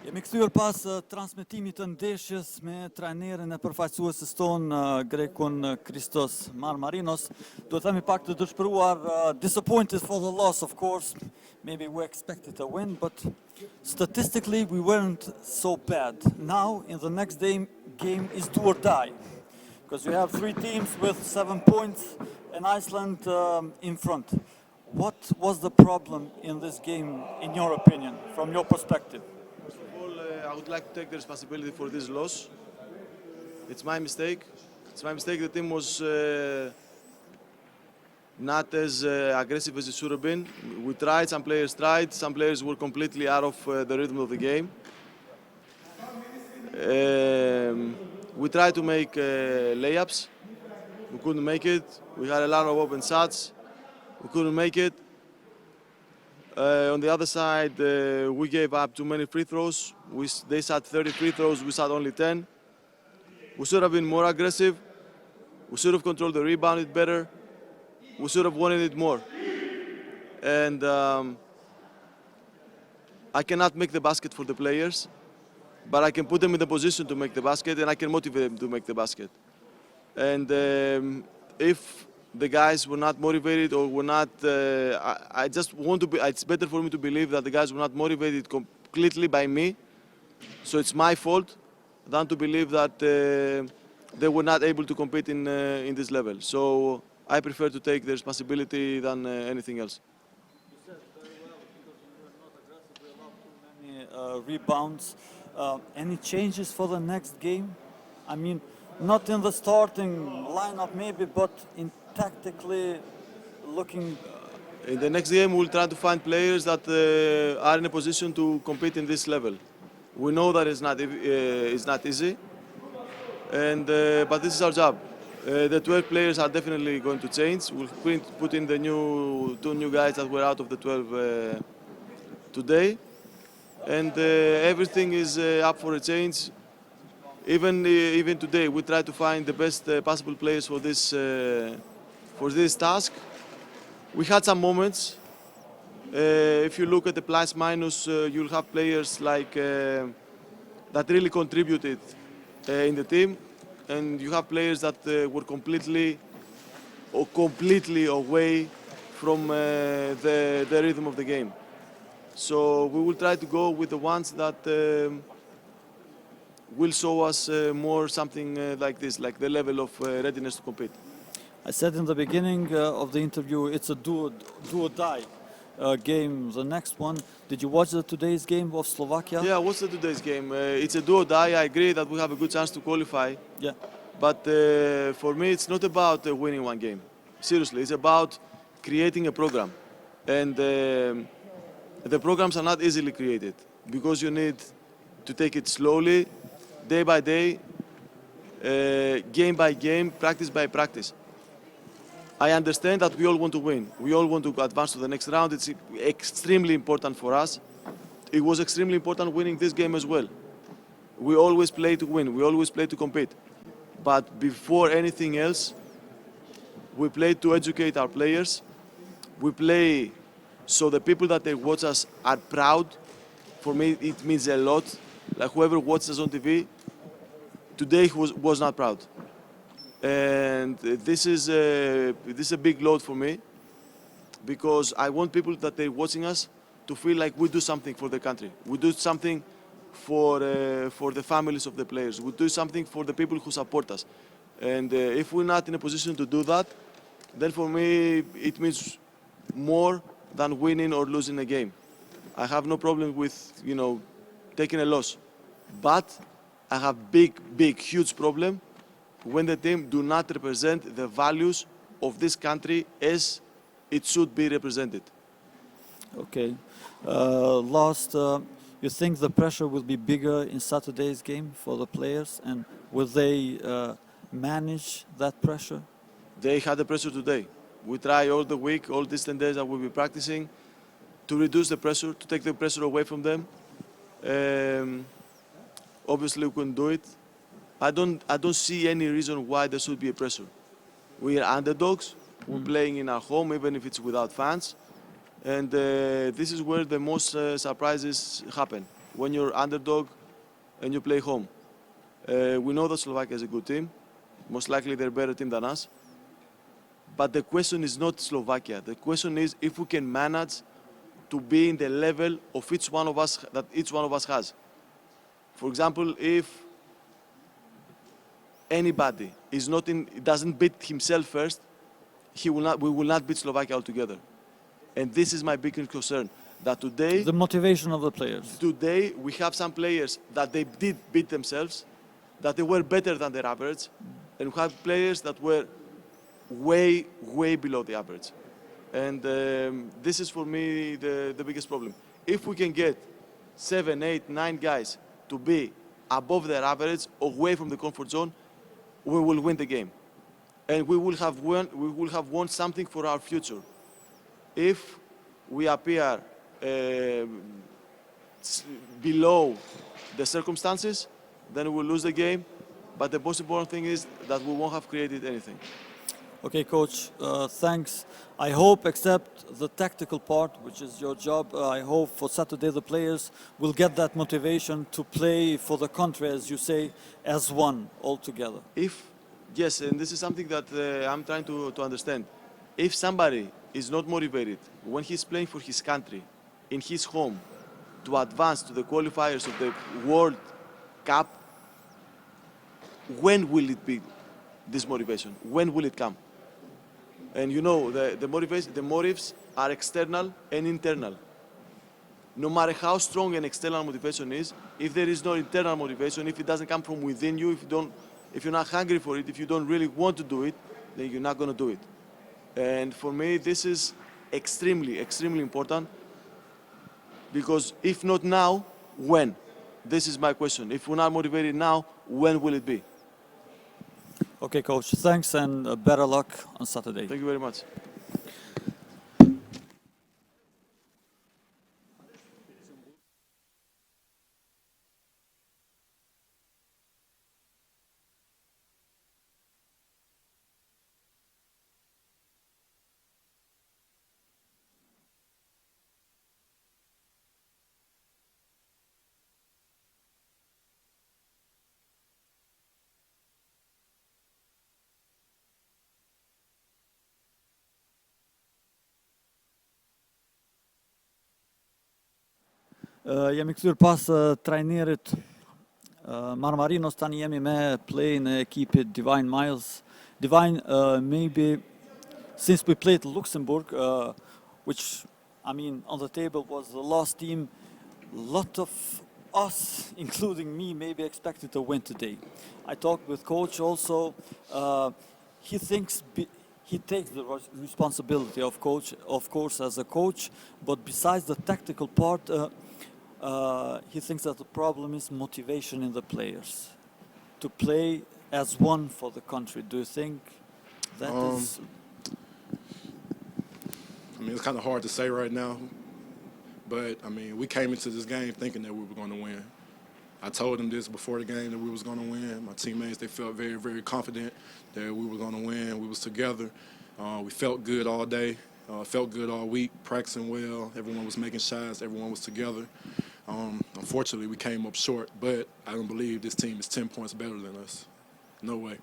Jemi kthyer pas transmetimit të ndeshjes me trajnerin e përfaqësuesit ton Grekun Christos Marmarinos. Do të themi pak të dëshpëruar, disappointed for the loss, of course. Maybe we expected a win, but statistically we weren't so bad. Now, in the next game is do or die. Because you have three teams with 7 points and Iceland in front. What was the problem in this game, in your opinion, from your perspective? I would like to take the responsibility for this loss. It's my mistake. It's my mistake. The team was not as aggressive as it should have been. We tried, some players were completely out of the rhythm of the game. We tried to make layups. We couldn't make it. We had a lot of open shots. We couldn't make it. On the other side, we gave up too many free throws. They shot 30 free throws, we shot only 10. We should have been more aggressive. We should have controlled the rebound better. We should have wanted it more. And I cannot make the basket for the players, but I can put them in the position to make the basket, and I can motivate them to make the basket. And if the guys were not motivated or were not, I just want to be, it's better for me to believe that the guys were not motivated completely by me, so it's my fault, than to believe that they were not able to compete in this level. So I prefer to take the responsibility than anything else. You said very well, because we were not aggressive, we allowed too many rebounds. Any changes for the next game? I mean, not in the starting lineup maybe, but in tactically looking. In the next game, we'll try to find players that are in a position to compete in this level. We know that it's not easy, and but this is our job. The 12 players are definitely going to change. We'll put in the two new guys that were out of the 12 today, and everything is up for a change. Even today, we try to find the best possible players for this task. We had some moments. If you look at the plus minus, you'll have players like that really contributed in the team, and you have players that were completely away from the rhythm of the game. So we will try to go with the ones that will show us more something like this, like the level of readiness to compete. I said in the beginning of the interview, it's a do or die game. The next one, did you watch today's game of Slovakia? Yeah, I watched today's game. It's a do or die. I agree that we have a good chance to qualify. Yeah. But for me, it's not about winning one game. Seriously, it's about creating a program. And the programs are not easily created because you need to take it slowly, day by day, game by game, practice by practice. I understand that we all want to win. We all want to advance to the next round. It's extremely important for us. It was extremely important winning this game as well. We always play to win. We always play to compete. But before anything else, we play to educate our players. We play so the people that they watch us are proud. For me, it means a lot. Like whoever watches us on TV, today was not proud. And this is a big load for me, because I want people that they're watching us to feel like we do something for the country. We do something for the families of the players. We do something for the people who support us. And if we're not in a position to do that, then for me it means more than winning or losing a game. I have no problem with taking a loss, but I have huge problem when the team do not represent the values of this country as it should be represented. Okay. You think the pressure will be bigger in Saturday's game for the players, and will they manage that pressure? They had the pressure today. We try all the week, all these 10 days that we'll be practicing, to reduce the pressure, to take the pressure away from them. Obviously, we couldn't do it. I don't see any reason why there should be a pressure. We are underdogs. We're playing in our home, even if it's without fans. And this is where the most surprises happen. when you're underdog and you play home. We know that Slovakia is a good team. Most likely they're a better team than us. But the question is not Slovakia. The question is if we can manage to be in the level of each one of us that each one of us has. For example, if anybody is not in, doesn't beat himself first, we will not beat Slovakia altogether. And this is my biggest concern. That today, The motivation of the players. today we have some players that they did beat themselves, that they were better than their average, and we have players that were way, way below the average. And this is for me the biggest problem. If we can get 7, 8, 9 guys to be above their average, away from the comfort zone, we will win the game. And we will have won something for our future. If we appear below the circumstances, then we will lose the game. But the most important thing is that we won't have created anything. Okay, coach, thanks. I hope, except the tactical part, which is your job, I hope for Saturday the players will get that motivation to play for the country, as you say, as one altogether. Yes, and this is something that I'm trying to understand. If somebody is not motivated when he's playing for his country, in his home, to advance to the qualifiers of the World Cup, when will it be, this motivation? When will it come? And you know, the motives are external and internal. No matter how strong an external motivation is, if there is no internal motivation, if it doesn't come from within you, if you're not hungry for it, if you don't really want to do it, then you're not going to do it. And for me, this is extremely, extremely important. Because if not now, when? This is my question. If we're not motivated now, when will it be? Okay, coach, thanks and better luck on Saturday. Thank you very much. Jemi kthyer pas trajnerit Marmarinos, tani jemi me play në ekipit Divine Miles. Divine, maybe since we played Luxembourg, which I mean on the table was the last team, a lot of us, including me, maybe expected to win today. I talked with coach also. He thinks he takes the responsibility of course, as a coach, but besides the tactical part, he thinks that the problem is motivation in the players to play as one for the country. Do you think that is? I mean, it's kind of hard to say right now, but I mean, we came into this game thinking that we were going to win. I told them this before the game that we was going to win. My teammates, they felt very, very confident that we were going to win. We was together. We felt good all day. Felt good all week, practicing well. Everyone was making shots. Everyone was together. Unfortunately, we came up short, but I don't believe this team is 10 points better than us. No way.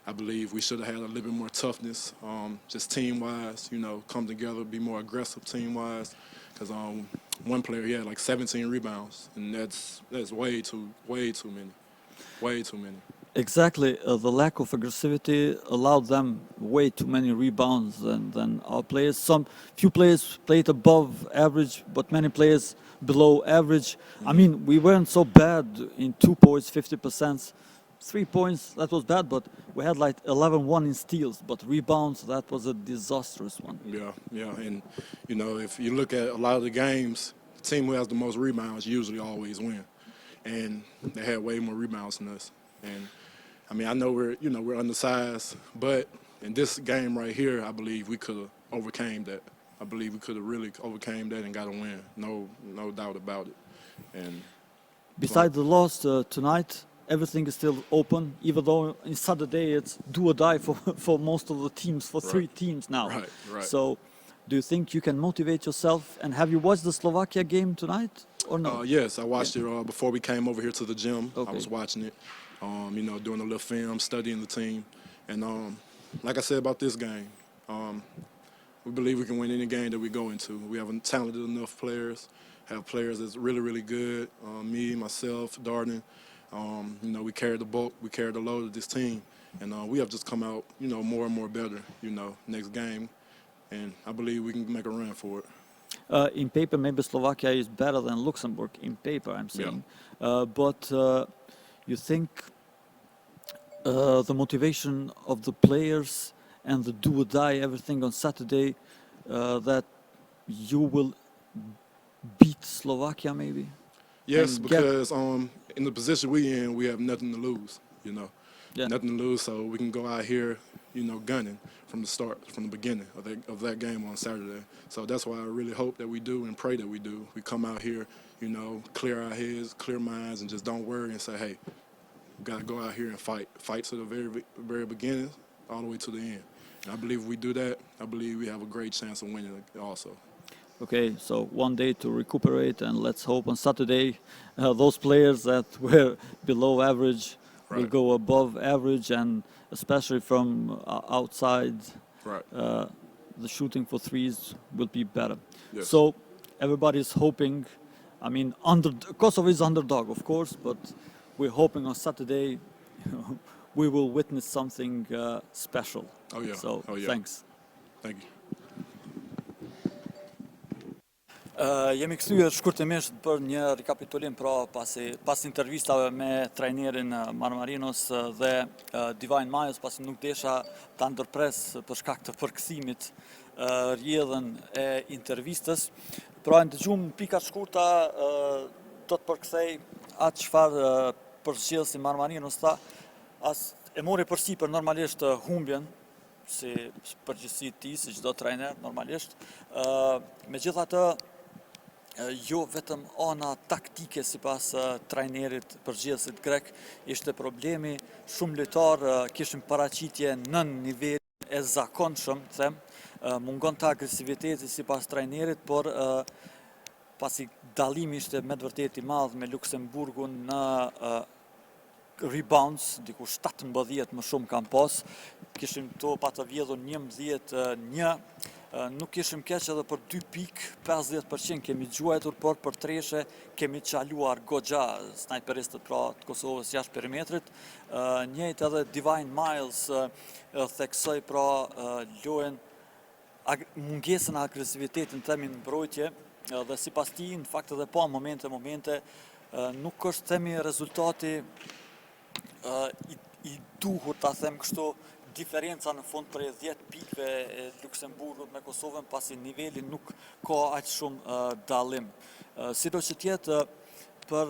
I believe we should have had a little bit more toughness, just team-wise, you know, come together, be more aggressive team-wise. Because one player, he had like 17 rebounds, and that's way too many. Way too many. Exactly. The lack of aggressivity allowed them way too many rebounds than our players. Some few players played above average, but many players below average. I mean, we weren't so bad in 2 points, 50%. 3 points, that was bad, but we had like 11-1 in steals. But rebounds, that was a disastrous one. Yeah. And, you know, if you look at a lot of the games, the team who has the most rebounds usually always win. And they had way more rebounds than us. And, I mean, I know we're undersized, but in this game right here, I believe we could have overcame that. I believe we could have really overcame that and got a win. No doubt about it. And besides the loss tonight, everything is still open, even though in Saturday it's do or die for most of the teams, for 3 teams now. Right. So Do you think you can motivate yourself? And have you watched the Slovakia game tonight or no? Yes, I watched it before we came over here to the gym. I Okay. was watching it, doing a little film, studying the team. And like I said about this game, we believe we can win any game that we go into. We have talented enough players, have players that's really, really good. Me, myself, Darden, we carry the bulk, we carry the load of this team. And we have just come out, more and more better, next game. And I believe we can make a run for it. In paper, maybe Slovakia is better than Luxembourg. In paper, I'm saying. But you think the motivation of the players and the do or die everything on Saturday, that you will beat Slovakia maybe? Yes, And because in the position we in, we have nothing to lose, Yeah. Nothing to lose, so we can go out here, gunning from the start, from the beginning of that game on Saturday. So that's why I really hope that we do and pray that we do. We come out here, clear our heads, clear minds, and just don't worry and say, hey, we got to go out here and fight. Fight to the very, very beginning all the way to the end. And I believe if we do that, I believe we have a great chance of winning also. Okay, so one day to recuperate, and let's hope on Saturday those players that were below average will Right. go above average, and especially from outside, Right. the shooting for threes will be better. Yes. So everybody's hoping. I mean, Kosovo is underdog, of course, but we're hoping on Saturday we will witness something special. Oh, yeah. So Oh, yeah. thanks. Thank you. Jemi kthyer shkurtimisht për një rekapitulim pas intervistave me trajnerin Marmarinos dhe Divine Majos, pasi nuk desha ta ndërpres për shkak të përkthimit rrjedhën e intervistës. Pra ndëgjum pika të shkurta, do të përkthej atë çfarë përgjithësi Marmarinos tha, as e mori përsipër normalisht humbjen si përgjithësi ti, si çdo trajner normalisht. Megjithatë, jo vetëm ana taktike sipas trajnerit përgjithësit grek ishte problemi, shumë lojtarë kishin paraqitje në nivelin e zakonshëm, them, mungon të agresiviteti sipas trajnerit, por pasi dallimi ishte me të vërtetë i madh me Luksemburgun në rebounds, diku 17 më shumë kam pas, kishim to pa të vjedhur 11-1, nuk kishim keq edhe për 2 pik, 50% kemi gjuajtur, por për treshe kemi qaluar goxha snajperistët pra të Kosovës jashtë perimetrit. Njëjtë edhe Divine Miles theksoi pra lojën, mungesën e agresivitetin themi në mbrojtje, dhe sipas tij në fakt edhe pa momente nuk është themi rezultati i duhur, ta them kështu, diferenca në fund për 10 pikëve e Luksemburgut me Kosovën, pasi niveli nuk ka aq shumë dallim. Sido që tjetë, për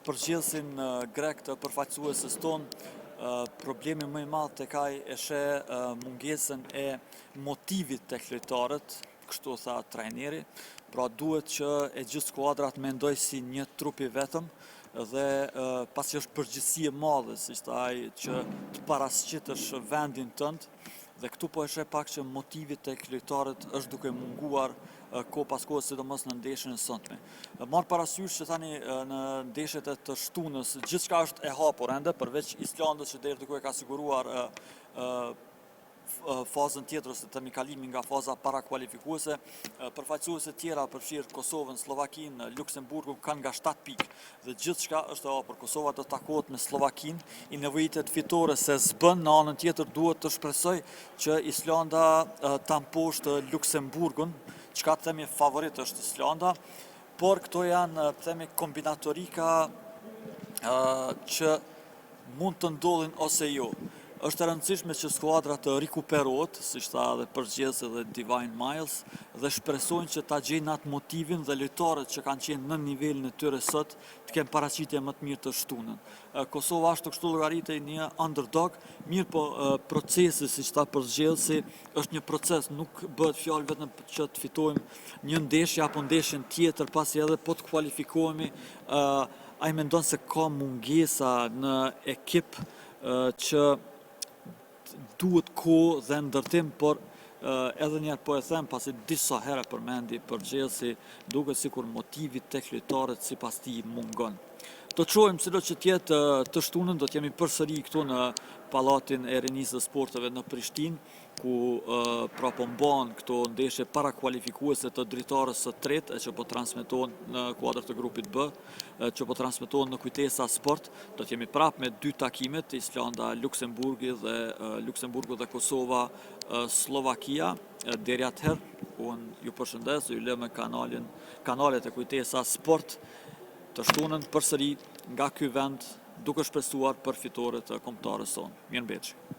përgjithësin grek të përfaqësuesës tonë, problemi më i madh tek ai e sheh mungesën e motivit tek lojtarët, kështu tha trajneri. Pra duhet që e gjithë skuadrat mendoj si një trup i vetëm, dhe pasi është përgjegjësi e madhe, si ai që të parasqitësh vendin tënd, dhe këtu po e sheh pak që motivi tek lojtarët është duke munguar kohë pas kohë, sidomos në ndeshjen e sotme. Marr parasysh që tani në ndeshjet e të shtunës gjithçka është e hapur ende, përveç Islandës që deri diku e ka siguruar fazën tjetër ose themi kalimin nga faza parakualifikuese. Përfaqësuesit tjera përfshirë Kosovën, Slovakinë, Luksemburgun kanë nga 7 pikë dhe gjithçka është e hapur. Kosova do të takohet me Slovakinë, i nevojitet fitore se s'bën, në anën tjetër duhet të shpresoj që Islanda ta mposhtë Luksemburgun, çka themi favorit është Islanda, por këto janë themi kombinatorika që mund të ndodhin ose jo. Është e rëndësishme që skuadra të rikuperohet, siç tha edhe përgjithësi dhe Divine Miles, dhe shpresojnë që ta gjejnë atë motivin dhe lojtarët që kanë qenë në nivelin e tyre sot të kenë paraqitje më të mirë të shtunën. Kosova ashtu kështu llogaritej një underdog, mirë po procesi, siç tha përgjithësi, është një proces, nuk bëhet fjalë vetëm që të fitojmë një ndeshje apo ndeshjen tjetër, pasi edhe po të kualifikohemi, ai mendon se ka mungesa në ekip që duhet kohë dhe ndërtim, por edhe njerë po e them pasi disa herë përmendi për Chelsea, duket sikur motivi tek lojtarët sipas tij mungon. Do të shohim silo që tjetë të shtunën, do t'jemi përsëri këtu në Pallatin e Rinisë dhe Sporteve në Prishtinë, ku pra po mban këto ndeshje para kualifikuese të dritarës së tretë, që po transmetohen në kuadër të grupit B, që po transmetohen në kujtesa Sport. Do t'jemi prapë me 2 takimet, Islanda Luksemburgu dhe Kosova Slovakia. Deri atëherë, unë ju përshëndes, ju lë me kanalet e kujtesa Sport të shtunën përsëri nga ky vend, duke shpresuar për fitore të kombëtarës tonë. Mirëmbëjtje.